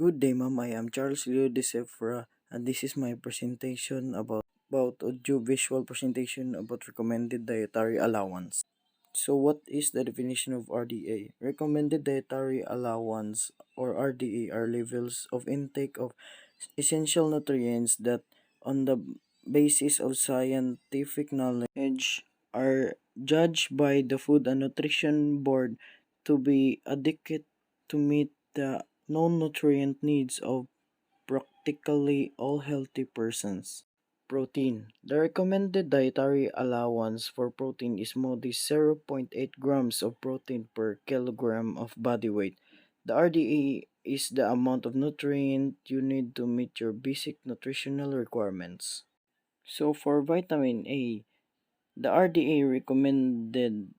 Good day, ma'am. I am Charles Leo de Sephora, and this is my presentation about audiovisual presentation about recommended dietary allowance. So, what is the definition of RDA? Recommended dietary allowance, or RDA, are levels of intake of essential nutrients that, on the basis of scientific knowledge, are judged by the Food and Nutrition Board to be adequate to meet the known nutrient needs of practically all healthy persons. Protein. The recommended dietary allowance for protein is modest 0.8 grams of protein per kilogram of body weight. The RDA is the amount of nutrient you need to meet your basic nutritional requirements. So for vitamin A, the RDA recommended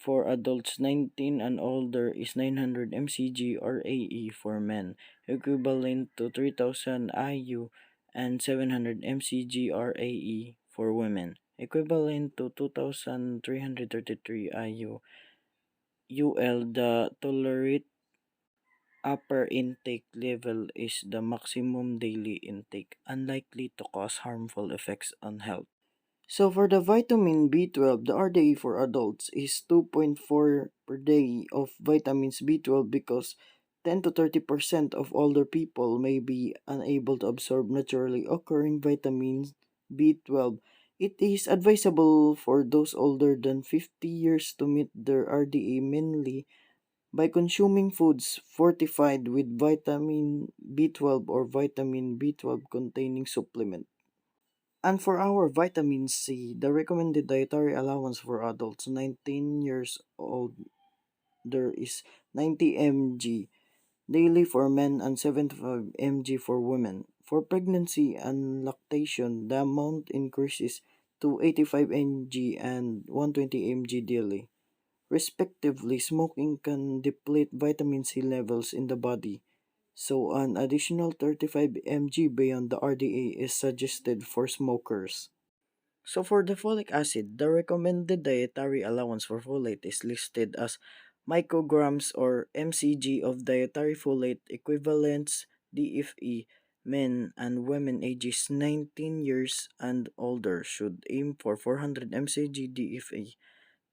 for adults 19 and older is 900 mcg or AE for men, equivalent to 3000 IU, and 700 mcg or AE for women, equivalent to 2333 IU. UL, the tolerate upper intake level is the maximum daily intake, unlikely to cause harmful effects on health. So for the vitamin B12, the RDA for adults is 2.4 per day of vitamins B12 because 10 to 30% of older people may be unable to absorb naturally occurring vitamins B12. It is advisable for those older than 50 years to meet their RDA mainly by consuming foods fortified with vitamin B12 or vitamin B12 containing supplement. And for our vitamin C, the recommended dietary allowance for adults 19 years old there is 90 mg daily for men and 75 mg for women. For pregnancy and lactation, the amount increases to 85 mg and 120 mg daily. Respectively, smoking can deplete vitamin C levels in the body, so an additional 35 mg beyond the RDA is suggested for smokers. So for the folic acid, the recommended dietary allowance for folate is listed as micrograms or mcg of dietary folate equivalents DFE. Men and women ages 19 years and older should aim for 400 mcg DFE.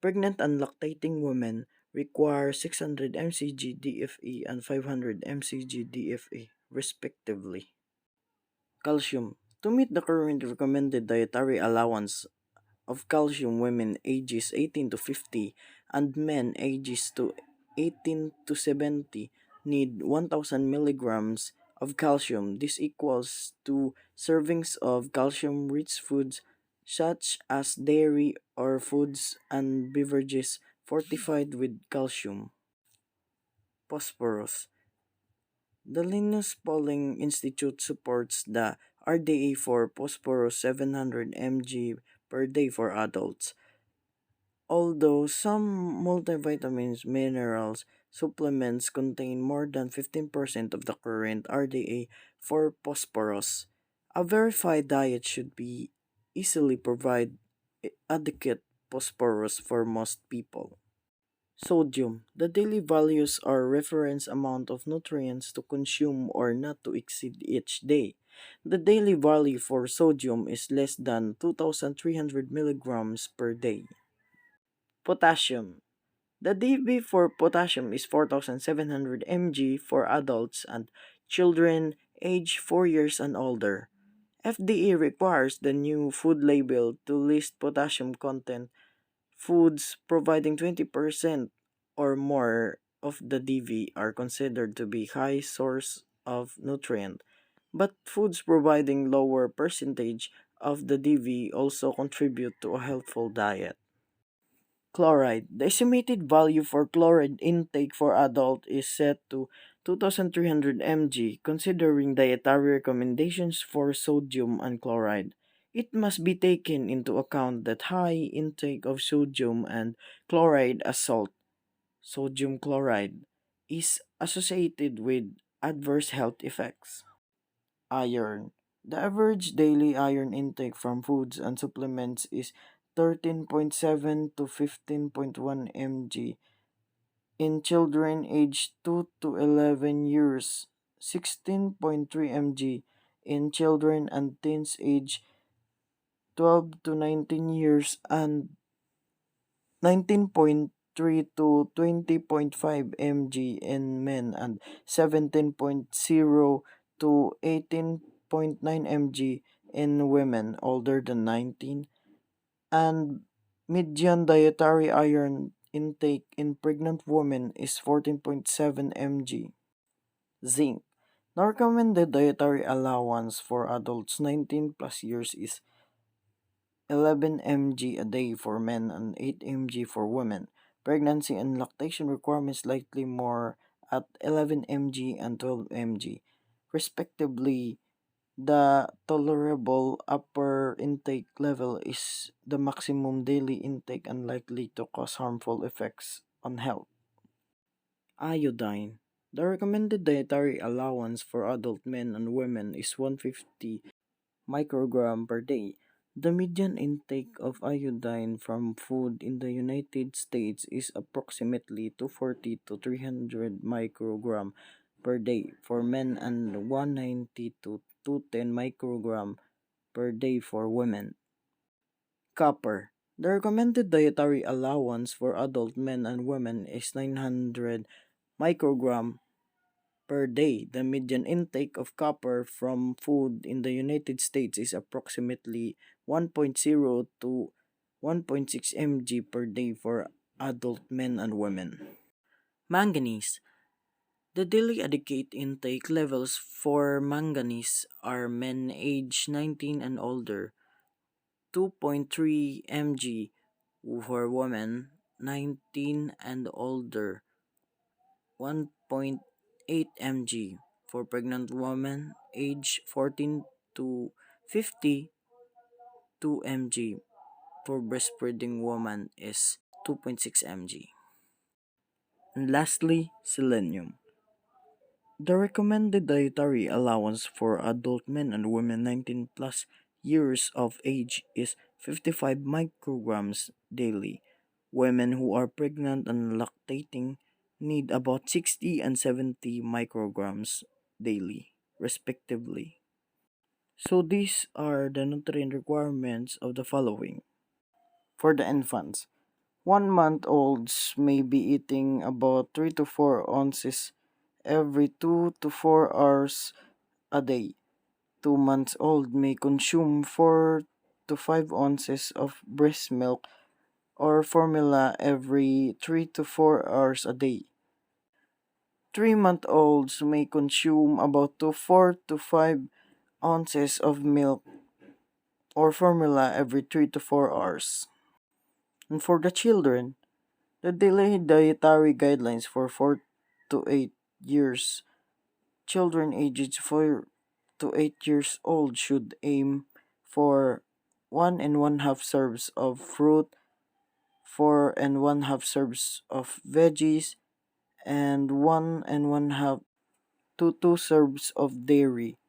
Pregnant and lactating women require 600 mcg DFE and 500 mcg DFE respectively. Calcium. To meet the current recommended dietary allowance of calcium, women ages 18 to 50 and men ages to 18 to 70 need 1000 milligrams of calcium. This equals to servings of calcium rich foods such as dairy or foods and beverages fortified with calcium. Phosphorus. The Linus Pauling Institute supports the RDA for phosphorus 700 mg per day for adults. Although some multivitamins, minerals, supplements contain more than 15% of the current RDA for phosphorus, a verified diet should be easily provide adequate phosphorus for most people. Sodium. The daily values are reference amount of nutrients to consume or not to exceed each day. The daily value for sodium is less than 2300 milligrams per day. Potassium. The DB for potassium is 4700 mg for adults and children aged 4 years and older. FDA requires the new food label to list potassium content foods providing 20% or more of the DV are considered to be high source of nutrient, but foods providing lower percentage of the DV also contribute to a healthful diet. Chloride. The estimated value for chloride intake for adult is set to 2300 mg considering dietary recommendations for sodium and chloride. It must be taken into account that high intake of sodium and chloride as sodium chloride, is associated with adverse health effects. Iron. The average daily iron intake from foods and supplements is 13.7 to 15.1 mg in children aged 2 to 11 years, 16.3 mg in children and teens age 12 to 19 years, and 19.3 to 20.5 mg in men, and 17.0 to 18.9 mg in women older than 19. And median dietary iron intake in pregnant women is 14.7 mg. Zinc. The recommended dietary allowance for adults 19 plus years is 11 mg a day for men and 8 mg for women. Pregnancy and lactation requirements slightly more at 11 mg and 12 mg, respectively. The tolerable upper intake level is the maximum daily intake and likely to cause harmful effects on health. Iodine. The recommended dietary allowance for adult men and women is 150 microgram per day. The median intake of iodine from food in the United States is approximately 240 to 300 microgram per day for men and 190 to 210 microgram per day for women. Copper. The recommended dietary allowance for adult men and women is 900 microgram per day. The median intake of copper from food in the United States is approximately 1.0 to 1.6 mg per day for adult men and women. Manganese. The daily adequate intake levels for manganese are men aged 19 and older, 2.3 mg; for women 19 and older, 1.8 mg; for pregnant women age 14 to 50, 2 mg; for breastfeeding woman is 2.6 mg. And lastly, selenium. The recommended dietary allowance for adult men and women 19 plus years of age is 55 micrograms daily. Women who are pregnant and lactating need about 60 and 70 micrograms daily, respectively. So these are the nutrient requirements of the following. For the infants, 1 month olds may be eating about 3 to 4 ounces every 2 to 4 hours a day. 2 months old may consume 4 to 5 ounces of breast milk or formula every 3 to 4 hours a day. 3-month-olds may consume about 4 to 5 ounces of milk or formula every 3 to 4 hours. And for the children, the daily dietary guidelines for 4 to 8 years children aged 4 to 8 years old should aim for 1 and 1/2 serves of fruit, 4 and 1/2 serves of veggies, and 1 and 1/2 to 2 serves of dairy,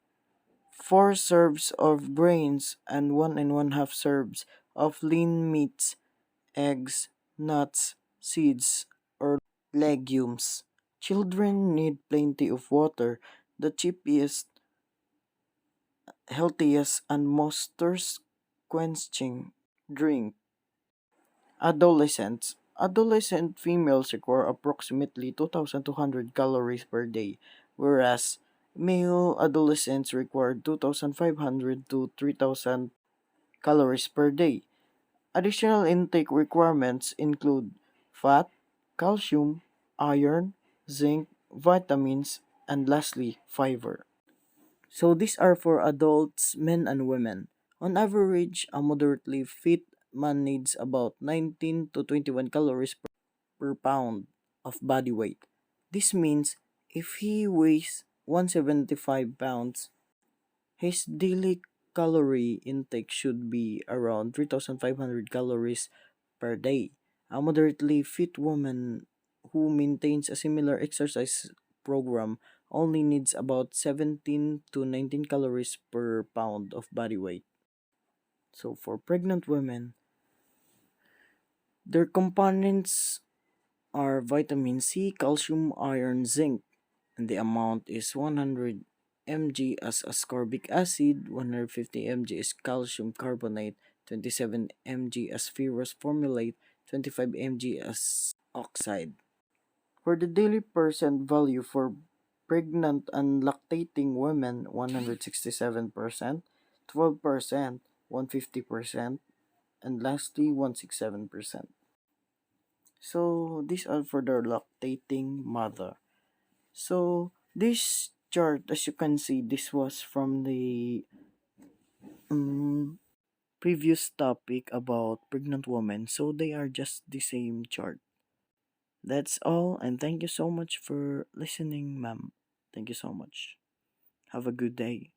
4 serves of grains, and 1 and 1/2 serves of lean meats, eggs, nuts, seeds, or legumes. Children need plenty of water. The cheapest, healthiest, and most thirst quenching drink. Adolescents. Adolescent females require approximately 2,200 calories per day, whereas male adolescents require 2,500 to 3,000 calories per day. Additional intake requirements include fat, calcium, iron, zinc, vitamins, and lastly, fiber. So these are for adults, men and women. On average, a moderately fit man needs about 19 to 21 calories per pound of body weight. This means if he weighs 175 pounds, his daily calorie intake should be around 3,500 calories per day. A moderately fit woman who maintains a similar exercise program only needs about 17 to 19 calories per pound of body weight. So for pregnant women, their components are vitamin C, calcium, iron, zinc, and the amount is 100 mg as ascorbic acid, 150 mg is calcium carbonate, 27 mg as ferrous formulate, 25 mg as oxide. For the daily percent value for pregnant and lactating women, 167%, 12%, 150%, and lastly 167%. So these are for the lactating mother. So this chart, as you can see, this was from the um, previous topic about pregnant women. So they are just the same chart. That's all, and thank you so much for listening, ma'am. Thank you so much. Have a good day.